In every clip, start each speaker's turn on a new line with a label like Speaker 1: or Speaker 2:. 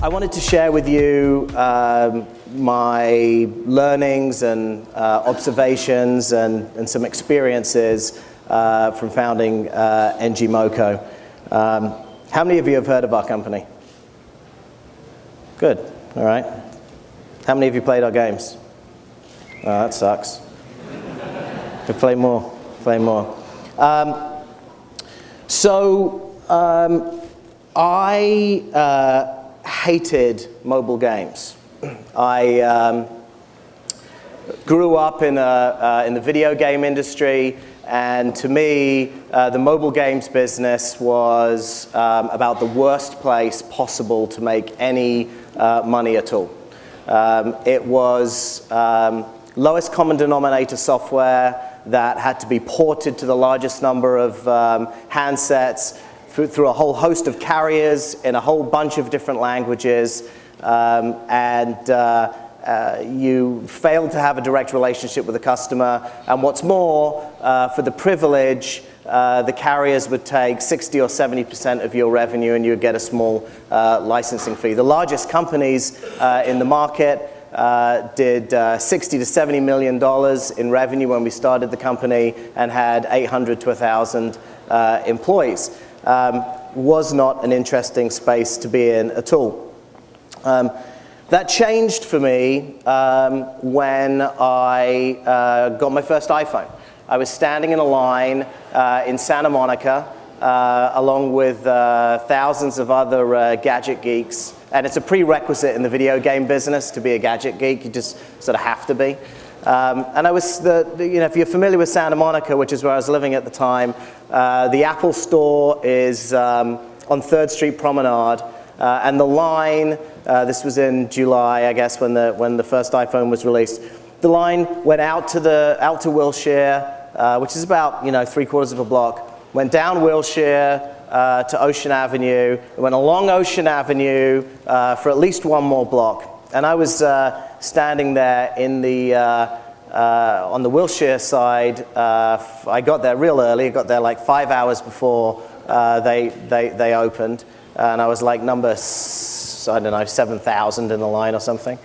Speaker 1: I wanted to share with you my learnings and observations and some experiences from founding ngmoco. How many of you have heard of our company? Good, all right. How many of you played our games? Oh, that sucks. To play more, play more. I hated mobile games. I grew up in the video game industry, and to me, the mobile games business was about the worst place possible to make any money at all. It was lowest common denominator software that had to be ported to the largest number of handsets through a whole host of carriers in a whole bunch of different languages, you failed to have a direct relationship with the customer, and what's more, for the privilege, the carriers would take 60 or 70% of your revenue and you would get a small licensing fee. The largest companies in the market did $60 to $70 million in revenue when we started the company and had 800 to 1,000 employees. Was not an interesting space to be in at all. That changed for me when I got my first iPhone. I was standing in a line in Santa Monica along with thousands of other gadget geeks. And it's a prerequisite in the video game business to be a gadget geek. You just sort of have to be. And I was, if you're familiar with Santa Monica, which is where I was living at the time, the Apple store is on 3rd Street Promenade. And the line, this was in July, I guess, when the first iPhone was released. The line went out to Wilshire, which is about 3/4 of a block. Went down Wilshire to Ocean Avenue. It went along Ocean Avenue for at least one more block. And I was standing there in the on the Wilshire side. I got there real early. I got there like 5 hours before they opened. And I was like number, 7,000 in the line or something.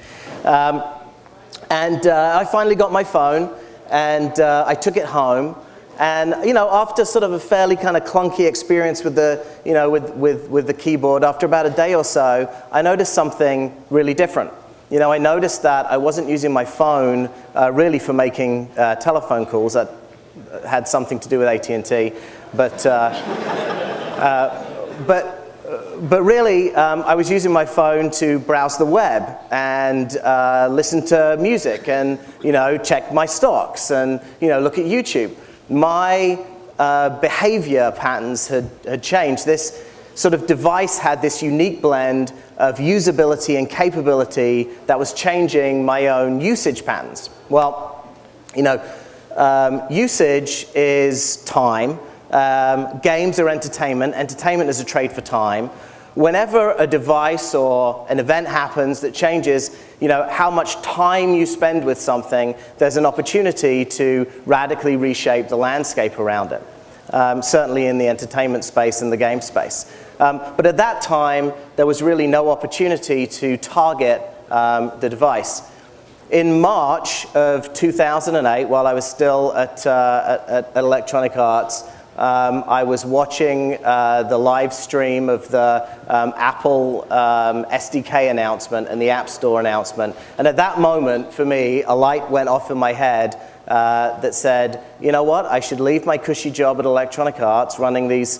Speaker 1: I finally got my phone, and I took it home. And after sort of a fairly kind of clunky experience with the, with the keyboard, after about a day or so, I noticed something really different. I noticed that I wasn't using my phone really for making telephone calls. That had something to do with AT&T, but really, I was using my phone to browse the web and listen to music and, check my stocks and, look at YouTube. My behavior patterns had changed. This sort of device had this unique blend of usability and capability that was changing my own usage patterns. Well, usage is time. Games are entertainment. Entertainment is a trade for time. Whenever a device or an event happens that changes, how much time you spend with something, there's an opportunity to radically reshape the landscape around it. Certainly in the entertainment space and the game space. But at that time, there was really no opportunity to target the device. In March of 2008, while I was still at Electronic Arts, I was watching the live stream of the Apple SDK announcement and the App Store announcement. And at that moment, for me, a light went off in my head that said, you know what, I should leave my cushy job at Electronic Arts running these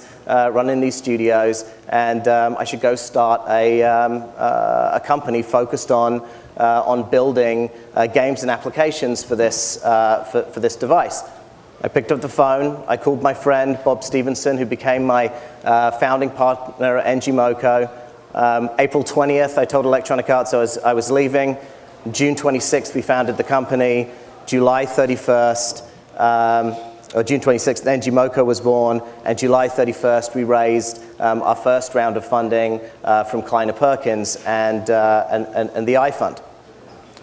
Speaker 1: studios, and I should go start a company focused on building games and applications for this device. I picked up the phone, I called my friend Bob Stevenson, who became my founding partner at ngmoco. April 20th, I told Electronic Arts I was leaving. June 26th, we founded the company. July 31st, or June 26th, ngmoco was born, and July 31st, we raised our first round of funding from Kleiner Perkins and the iFund.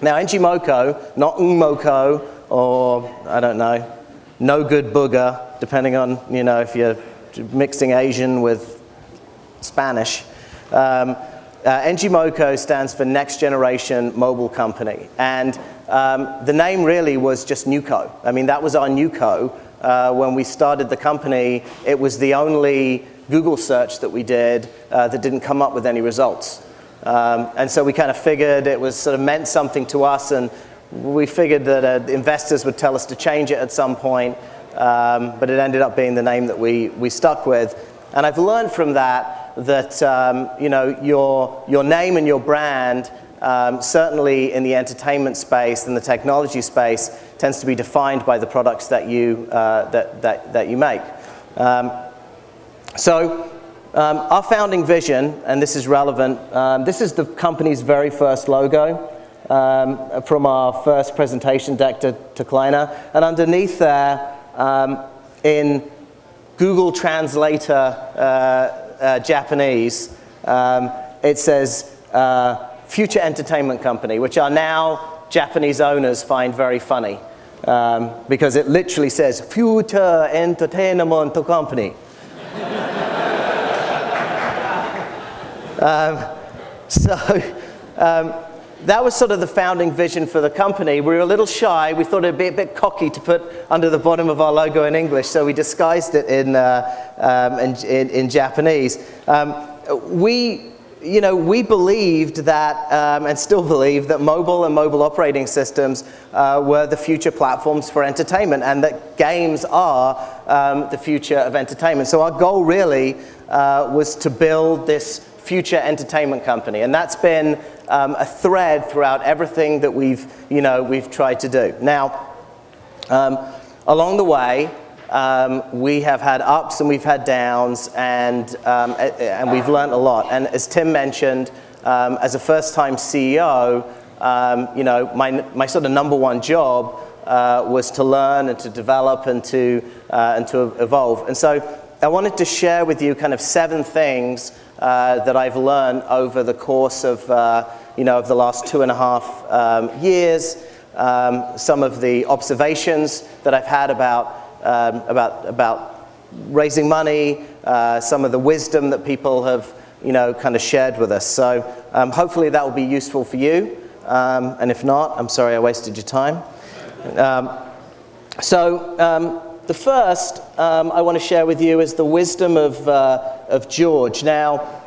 Speaker 1: Now, ngmoco, not ngmoco, or I don't know, no good booger, depending on, if you're mixing Asian with Spanish. ngmoco stands for Next Generation Mobile Company. And the name really was just ngmoco. I mean, that was our ngmoco. When we started the company, it was the only Google search that we did that didn't come up with any results. And so we kind of figured it was sort of meant something to us, and we figured that investors would tell us to change it at some point, but it ended up being the name that we stuck with. And I've learned from that you know, your name and your brand, certainly in the entertainment space and the technology space, tends to be defined by the products that you that you make. Our founding vision, and this is relevant, this is the company's very first logo from our first presentation deck to Kleiner. And underneath there, in Google Translator Japanese, it says Future Entertainment Company, which our now Japanese owners find very funny, because it literally says Future Entertainment Company. That was sort of the founding vision for the company. We were a little shy. We thought it'd be a bit cocky to put under the bottom of our logo in English, so we disguised it in Japanese. We believed that, and still believe, that mobile and mobile operating systems were the future platforms for entertainment, and that games are the future of entertainment. So our goal really was to build this future entertainment company, and that's been a thread throughout everything that we've tried to do. Now, along the way, we have had ups and we've had downs, and we've learned a lot. And as Tim mentioned, as a first-time CEO, my sort of number one job was to learn and to develop and to evolve. And so I wanted to share with you kind of 7 things that I've learned over the course of of the last 2.5 years. Some of the observations that I've had about raising money, some of the wisdom that people have kind of shared with us. So hopefully that will be useful for you. And if not, I'm sorry I wasted your time. The first I want to share with you is the wisdom of George. Now,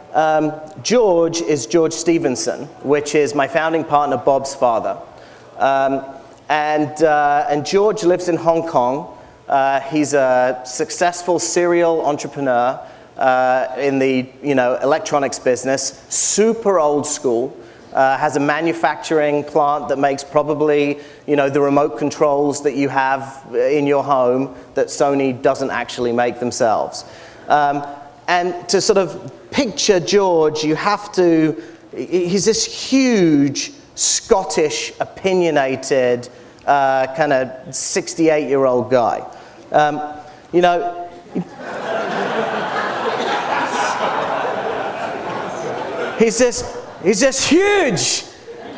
Speaker 1: George is George Stevenson, which is my founding partner Bob's father. And George lives in Hong Kong. He's a successful serial entrepreneur in the electronics business, super old school. Has a manufacturing plant that makes probably the remote controls that you have in your home that Sony doesn't actually make themselves. And to sort of picture George, he's this huge Scottish opinionated kind of 68-year-old guy. He's this huge,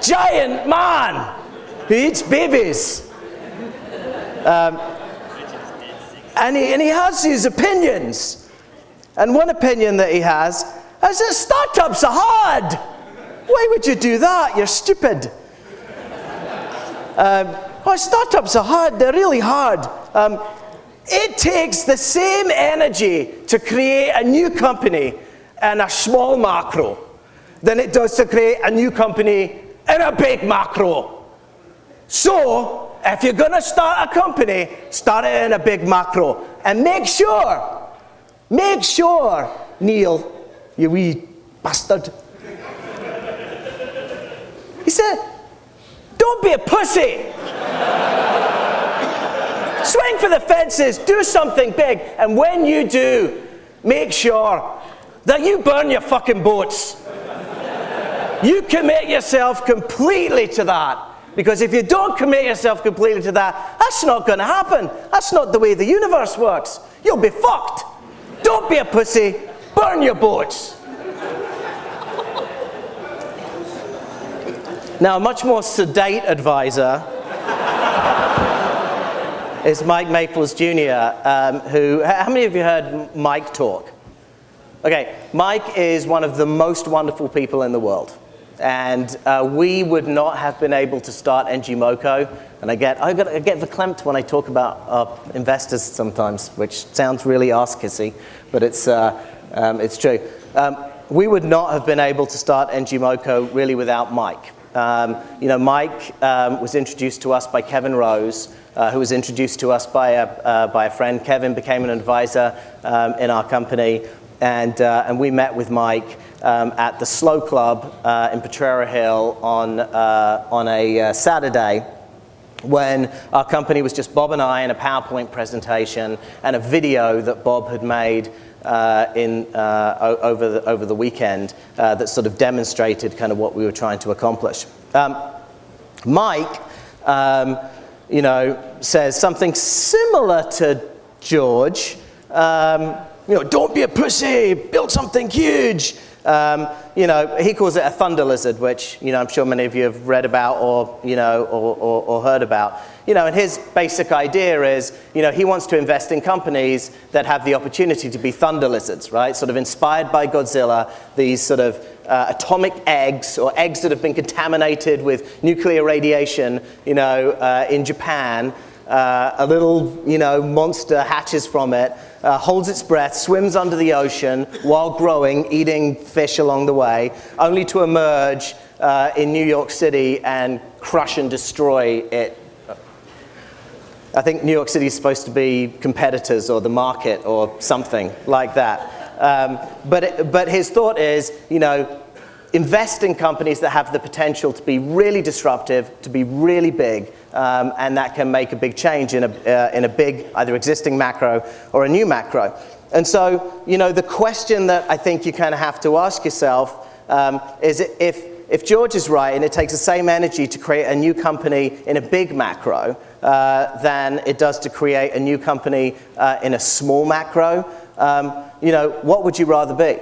Speaker 1: giant man who eats babies. And he has these opinions. And one opinion that he has is that startups are hard. Why would you do that? You're stupid. Startups are hard. They're really hard. It takes the same energy to create a new company in a small macro than it does to create a new company in a big macro. So, if you're going to start a company, start it in a big macro. And make sure, Neil, you wee bastard. He said, don't be a pussy. Swing for the fences, do something big, and when you do, make sure that you burn your fucking boats. You commit yourself completely to that. Because if you don't commit yourself completely to that, that's not going to happen. That's not the way the universe works. You'll be fucked. Don't be a pussy. Burn your boats. Now, a much more sedate advisor is Mike Maples Jr., who, how many of you heard Mike talk? Okay, Mike is one of the most wonderful people in the world. And we would not have been able to start ngmoco. And I get verklempt when I talk about our investors sometimes, which sounds really arse-kissy, but it's true. We would not have been able to start ngmoco really without Mike. Mike was introduced to us by Kevin Rose, who was introduced to us by a friend. Kevin became an advisor in our company, and we met with Mike at the Slow Club in Potrero Hill on a Saturday, when our company was just Bob and I in a PowerPoint presentation and a video that Bob had made over the weekend that sort of demonstrated kind of what we were trying to accomplish. Mike, says something similar to George. Don't be a pussy, build something huge. He calls it a thunder lizard, which, I'm sure many of you have read about or heard about. And his basic idea is, he wants to invest in companies that have the opportunity to be thunder lizards, right? Sort of inspired by Godzilla, these sort of atomic eggs, or eggs that have been contaminated with nuclear radiation, in Japan. A little, monster hatches from it, holds its breath, swims under the ocean while growing, eating fish along the way, only to emerge in New York City and crush and destroy it. I think New York City is supposed to be competitors or the market or something like that. But his thought is, invest in companies that have the potential to be really disruptive, to be really big, and that can make a big change in a big, either existing macro or a new macro. And so, the question that I think you kind of have to ask yourself is if George is right, and it takes the same energy to create a new company in a big macro than it does to create a new company in a small macro, what would you rather be?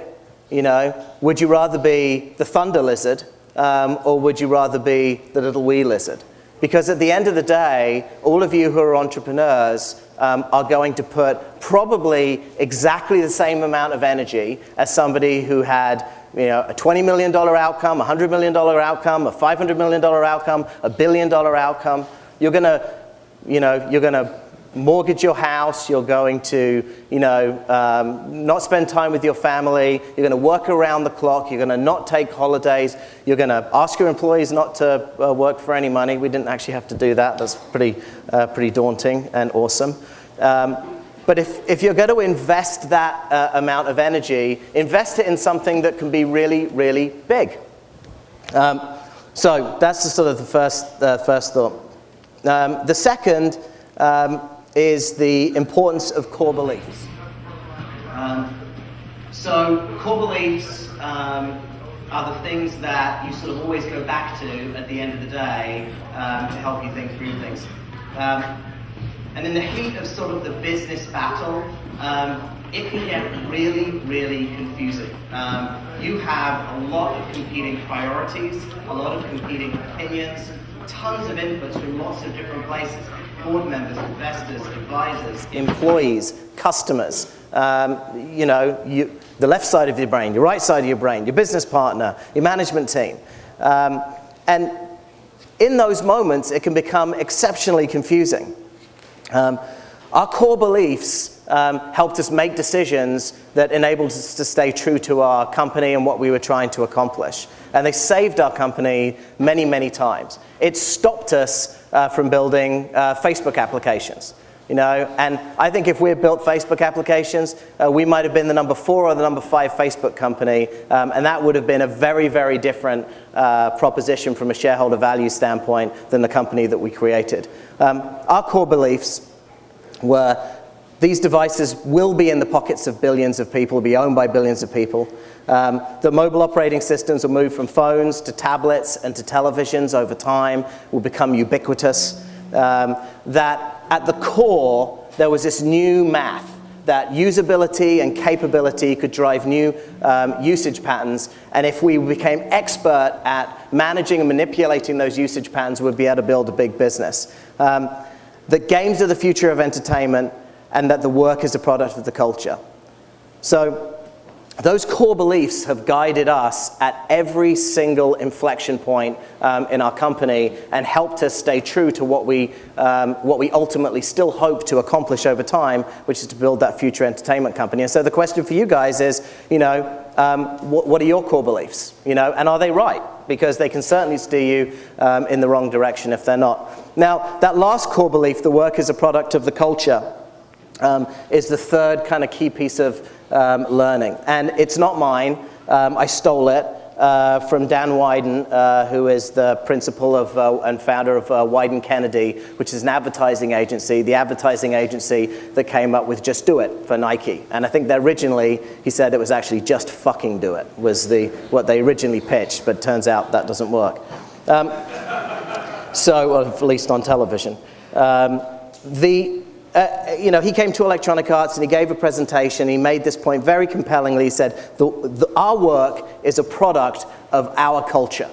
Speaker 1: Would you rather be the thunder lizard, or would you rather be the little wee lizard? Because at the end of the day, all of you who are entrepreneurs are going to put probably exactly the same amount of energy as somebody who had a $20 million outcome, a $100 million outcome, a $500 million outcome, a $1 billion outcome. You're gonna mortgage your house, you're going to, not spend time with your family, you're going to work around the clock, you're going to not take holidays, you're going to ask your employees not to work for any money. We didn't actually have to do that. That's pretty daunting and awesome. But if you're going to invest that amount of energy, invest it in something that can be really, really big. So that's the sort of the first thought. The second is the importance of core beliefs. So core beliefs are the things that you sort of always go back to at the end of the day to help you think through things. And in the heat of sort of the business battle, it can get really, really confusing. You have a lot of competing priorities, a lot of competing opinions, tons of inputs from lots of different places. Board members, investors, advisors, employees, customers, the left side of your brain, your right side of your brain, your business partner, your management team. And in those moments, it can become exceptionally confusing. Our core beliefs helped us make decisions that enabled us to stay true to our company and what we were trying to accomplish. And they saved our company many, many times. It stopped us from building Facebook applications. And I think if we had built Facebook applications, we might have been the number 4 or the number 5 Facebook company, and that would have been a very, very different proposition from a shareholder value standpoint than the company that we created. Our core beliefs were these devices will be in the pockets of billions of people, be owned by billions of people. The mobile operating systems will move from phones to tablets and to televisions over time, will become ubiquitous. That at the core, there was this new math, that usability and capability could drive new usage patterns. And if we became expert at managing and manipulating those usage patterns, we'd be able to build a big business. That games are the future of entertainment, and that the work is a product of the culture. So those core beliefs have guided us at every single inflection point in our company and helped us stay true to what we ultimately still hope to accomplish over time, which is to build that future entertainment company. And so the question for you guys is, what are your core beliefs? And are they right? Because they can certainly steer you in the wrong direction if they're not. Now, that last core belief, the work is a product of the culture, is the third kind of key piece of learning. And it's not mine. I stole it from Dan Wyden, who is the principal of and founder of Wyden Kennedy, which is an advertising agency, the advertising agency that came up with Just Do It for Nike. And I think that originally he said it was actually Just Fucking Do It, was what they originally pitched, but turns out that doesn't work. Or at least on television. He came to Electronic Arts and he gave a presentation. He made this point very compellingly. He said, our work is a product of our culture.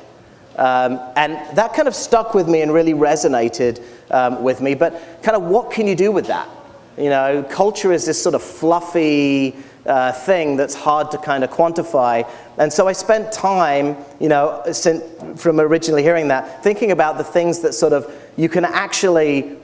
Speaker 1: And that kind of stuck with me and really resonated with me. But kind of what can you do with that? Culture is this sort of fluffy thing that's hard to kind of quantify. And so I spent time, from originally hearing that, thinking about the things that sort of you can actually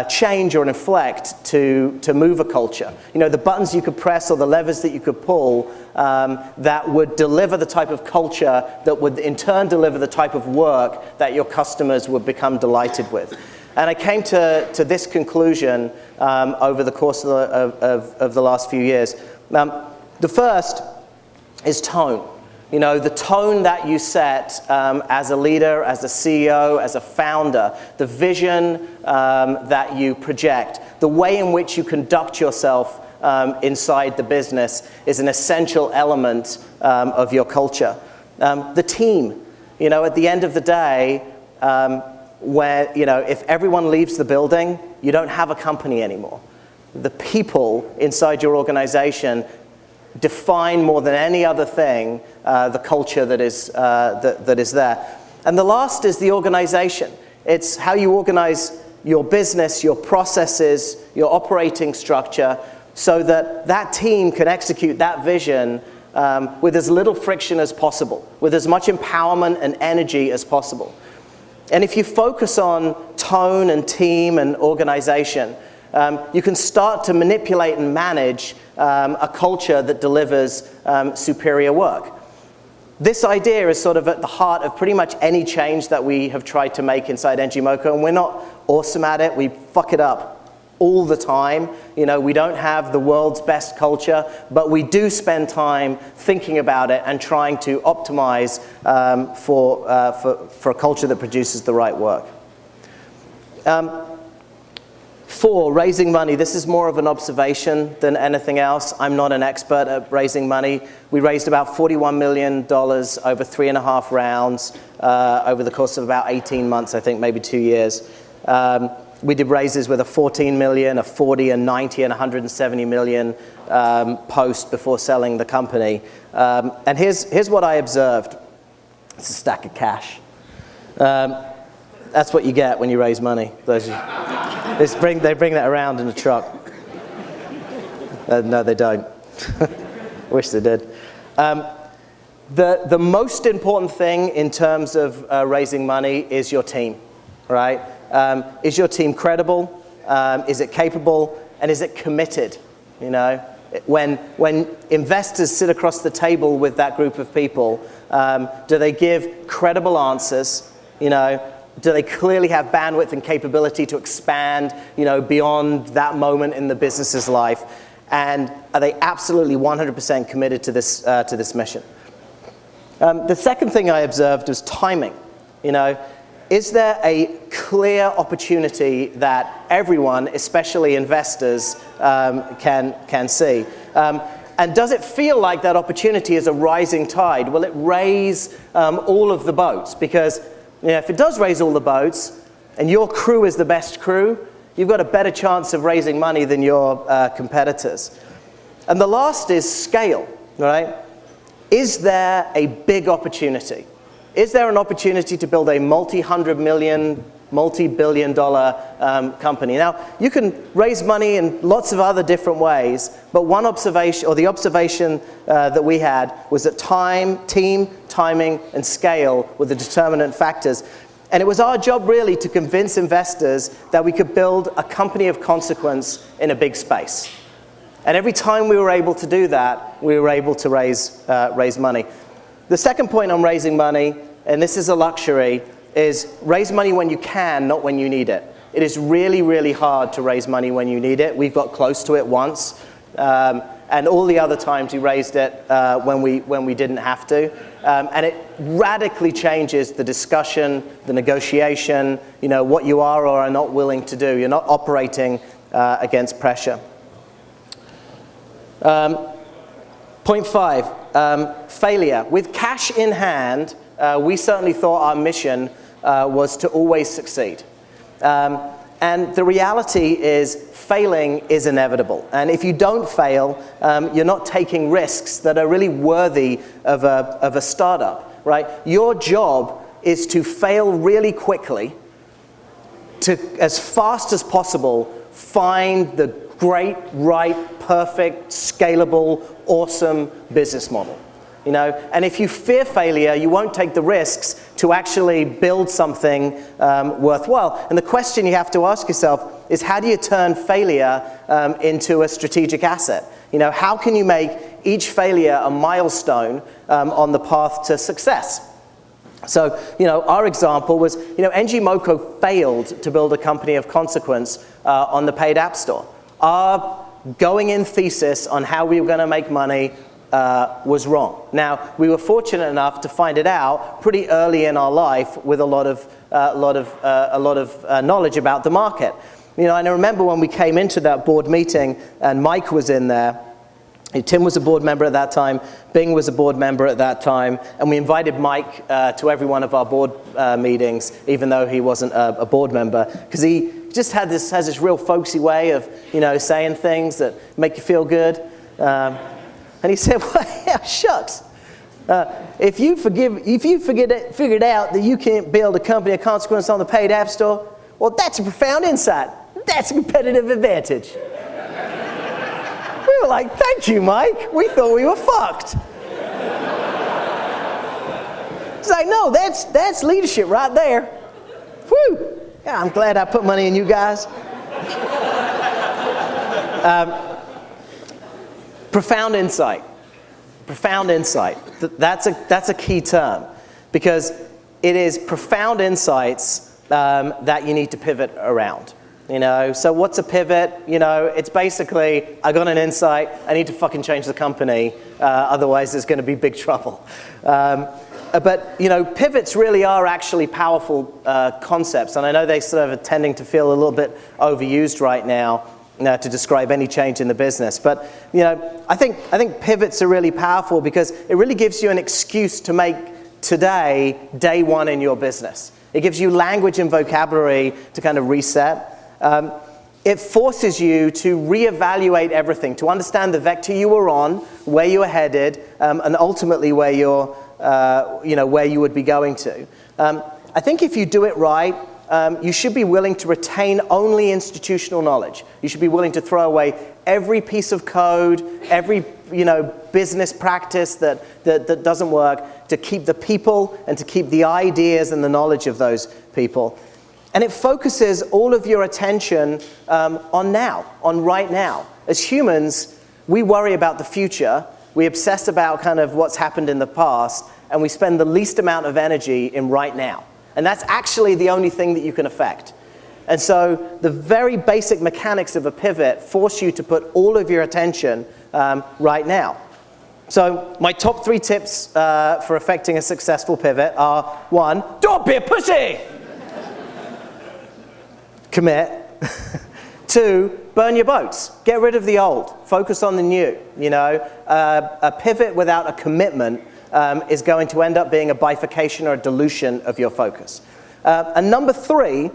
Speaker 1: change or inflect to move a culture. The buttons you could press or the levers that you could pull that would deliver the type of culture that would in turn deliver the type of work that your customers would become delighted with. And I came to this conclusion over the course of the last few years. The first is tone. The tone that you set as a leader, as a CEO, as a founder, the vision that you project, the way in which you conduct yourself inside the business is an essential element of your culture. The team, at the end of the day, if everyone leaves the building, you don't have a company anymore. The people inside your organization define more than any other thing the culture that is there. And the last is the organization. It's how you organize your business, your processes, your operating structure, so that that team can execute that vision with as little friction as possible, with as much empowerment and energy as possible. And if you focus on tone and team and organization, you can start to manipulate and manage a culture that delivers superior work. This idea is sort of at the heart of pretty much any change that we have tried to make inside ngmoco, and we're not awesome at it. We fuck it up all the time. We don't have the world's best culture, but we do spend time thinking about it and trying to optimize for a culture that produces the right work. 4, raising money. This is more of an observation than anything else. I'm not an expert at raising money. We raised about $41 million over 3.5 rounds over the course of about 18 months, I think, maybe 2 years. We did raises with a 14 million, a 40, a 90, and 170 million post before selling the company. And here's what I observed. It's a stack of cash. That's what you get when you raise money. They bring that around in a truck. No, they don't. Wish they did. The most important thing in terms of raising money is your team, right? Is your team credible? Is it capable? And is it committed? When investors sit across the table with that group of people, do they give credible answers? Do they clearly have bandwidth and capability to expand, beyond that moment in the business's life? And are they absolutely 100% committed to this mission? The second thing I observed was timing. Is there a clear opportunity that everyone, especially investors, can see? And does it feel like that opportunity is a rising tide? Will it raise all of the boats? Because if it does raise all the boats, and your crew is the best crew, you've got a better chance of raising money than your competitors. And the last is scale, right? Is there a big opportunity? Is there an opportunity to build a multi-hundred million multi-billion-dollar company. Now, you can raise money in lots of other different ways, but one observation, or the observation that we had, was that team, timing, and scale were the determinant factors. And it was our job really to convince investors that we could build a company of consequence in a big space. And every time we were able to do that, we were able to raise money. The second point on raising money, and this is a luxury, is raise money when you can, not when you need it. It is really, really hard to raise money when you need it. We've got close to it once, and all the other times we raised it when we didn't have to. And it radically changes the discussion, the negotiation, what you are or are not willing to do. You're not operating against pressure. Point 5, failure. With cash in hand, we certainly thought our mission was to always succeed. And the reality is failing is inevitable. And if you don't fail, you're not taking risks that are really worthy of a startup, right? Your job is to fail really quickly, to, as fast as possible, find the great, right, perfect, scalable, awesome business model. And if you fear failure, you won't take the risks to actually build something worthwhile. And the question you have to ask yourself is, how do you turn failure into a strategic asset? How can you make each failure a milestone on the path to success? So, our example was, ngmoco failed to build a company of consequence on the paid app store. Our going-in thesis on how we were going to make money was wrong. Now, we were fortunate enough to find it out pretty early in our life with a lot of knowledge about the market. And I remember when we came into that board meeting, and Mike was in there. Tim was a board member at that time. Bing was a board member at that time. And we invited Mike to every one of our board meetings, even though he wasn't a board member, because he just has this real folksy way of, saying things that make you feel good. And he said, well, yeah, shucks. If you figured out that you can't build a company of consequence on the paid app store, well, that's a profound insight. That's a competitive advantage. We were like, thank you, Mike. We thought we were fucked. It's like, no, that's leadership right there. Whew. Yeah, I'm glad I put money in you guys. Profound insight. Profound insight. That's a key term, because it is profound insights that you need to pivot around. So what's a pivot? It's basically, I got an insight, I need to fucking change the company, otherwise there's going to be big trouble. But pivots really are actually powerful concepts, and I know they sort of are tending to feel a little bit overused right now to describe any change in the business. But I think pivots are really powerful because it really gives you an excuse to make today day one in your business. It gives you language and vocabulary to kind of reset. It forces you to reevaluate everything, to understand the vector you were on, where you were headed, and ultimately where where you would be going to. I think if you do it right, you should be willing to retain only institutional knowledge. You should be willing to throw away every piece of code, every business practice that doesn't work, to keep the people and to keep the ideas and the knowledge of those people. And it focuses all of your attention on now, on right now. As humans, we worry about the future, we obsess about kind of what's happened in the past, and we spend the least amount of energy in right now. And that's actually the only thing that you can affect. And so the very basic mechanics of a pivot force you to put all of your attention right now. So my top 3 tips for effecting a successful pivot are: 1, don't be a pussy! Commit. 2, burn your boats. Get rid of the old. Focus on the new. A pivot without a commitment is going to end up being a bifurcation or a dilution of your focus. And number 3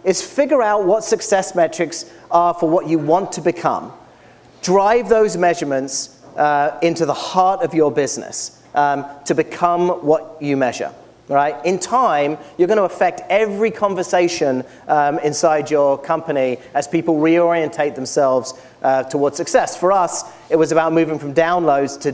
Speaker 1: is figure out what success metrics are for what you want to become. Drive those measurements into the heart of your business to become what you measure. right? In time, you're going to affect every conversation inside your company as people reorientate themselves towards success. For us, it was about moving from downloads to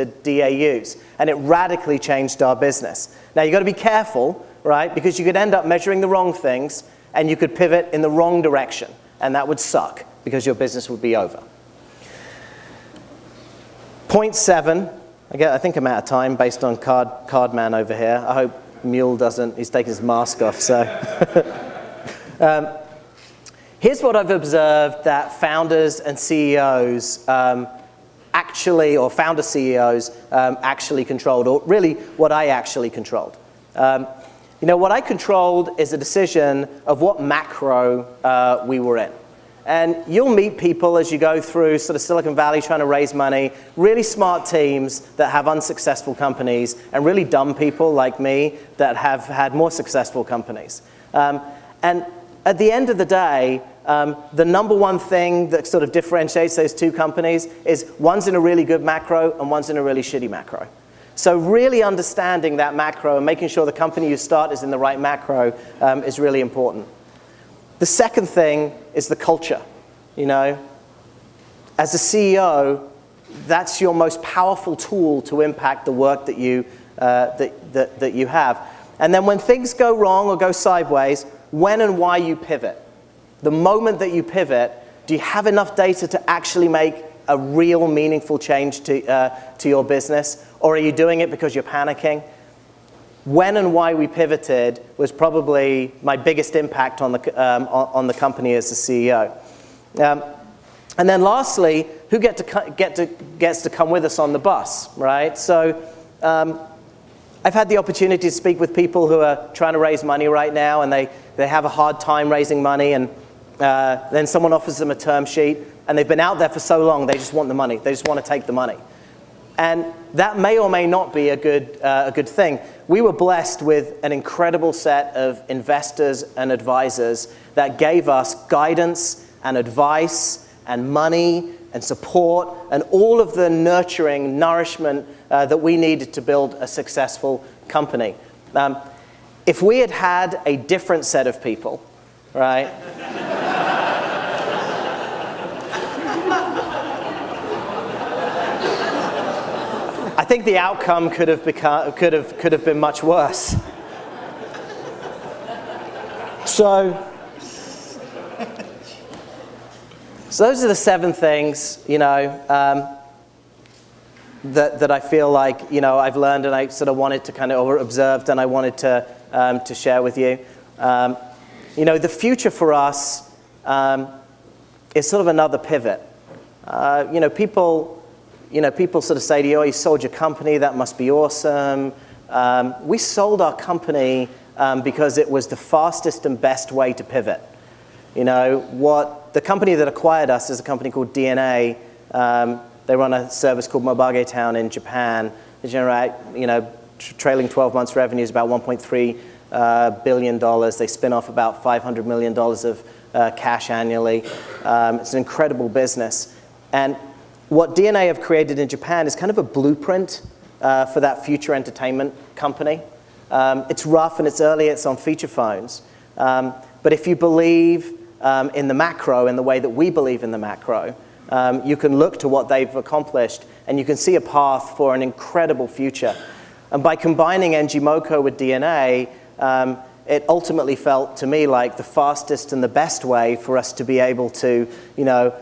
Speaker 1: DAUs, and it radically changed our business. Now, you've got to be careful, right? Because you could end up measuring the wrong things, and you could pivot in the wrong direction, and that would suck because your business would be over. Point 7. I think I'm out of time based on Cardman over here. I hope Mule doesn't, he's taking his mask off, so. Here's what I've observed that founders and CEOs actually, or founder CEOs actually controlled, or really what I actually controlled. What I controlled is a decision of what macro we were in. And you'll meet people as you go through sort of Silicon Valley trying to raise money, really smart teams that have unsuccessful companies, and really dumb people like me that have had more successful companies. And at the end of the day, the number one thing that sort of differentiates those two companies is one's in a really good macro and one's in a really shitty macro. So really understanding that macro and making sure the company you start is in the right macro is really important. The second thing is the culture. As a CEO, that's your most powerful tool to impact the work that you have. And then when things go wrong or go sideways, when and why you pivot. The moment that you pivot, do you have enough data to actually make a real meaningful change to your business, or are you doing it because you're panicking? When and why we pivoted was probably my biggest impact on the company as a CEO. And then lastly, who gets to come with us on the bus, right? So I've had the opportunity to speak with people who are trying to raise money right now, and they have a hard time raising money, and then someone offers them a term sheet, and they've been out there for so long, they just want the money. They just want to take the money. And that may or may not be a good thing. We were blessed with an incredible set of investors and advisors that gave us guidance and advice and money and support and all of the nurturing nourishment that we needed to build a successful company. If we had had a different set of people, right? I think the outcome could have been much worse. So those are the 7 things, that I feel like, I've learned and I sort of wanted to kind of observed and I wanted to share with you. The future for us is sort of another pivot. People sort of say to you, oh, you sold your company, that must be awesome. We sold our company because it was the fastest and best way to pivot. The company that acquired us is a company called DNA. They run a service called Mobage Town in Japan. They generate, trailing 12 months revenue is about $1.3 billion. They spin off about $500 million of cash annually. It's an incredible business. And what DNA have created in Japan is kind of a blueprint for that future entertainment company. It's rough and it's early, it's on feature phones. But if you believe in the macro in the way that we believe in the macro, you can look to what they've accomplished and you can see a path for an incredible future. And by combining ngmoco with DNA, it ultimately felt to me like the fastest and the best way for us to be able to,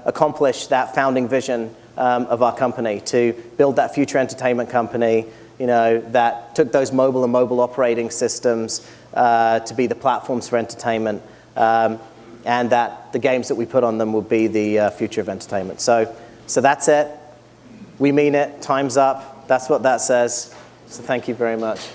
Speaker 1: accomplish that founding vision of our company, to build that future entertainment company, that took those mobile and mobile operating systems to be the platforms for entertainment, and that the games that we put on them will be the future of entertainment. So that's it. We mean it. Time's up. That's what that says. So thank you very much.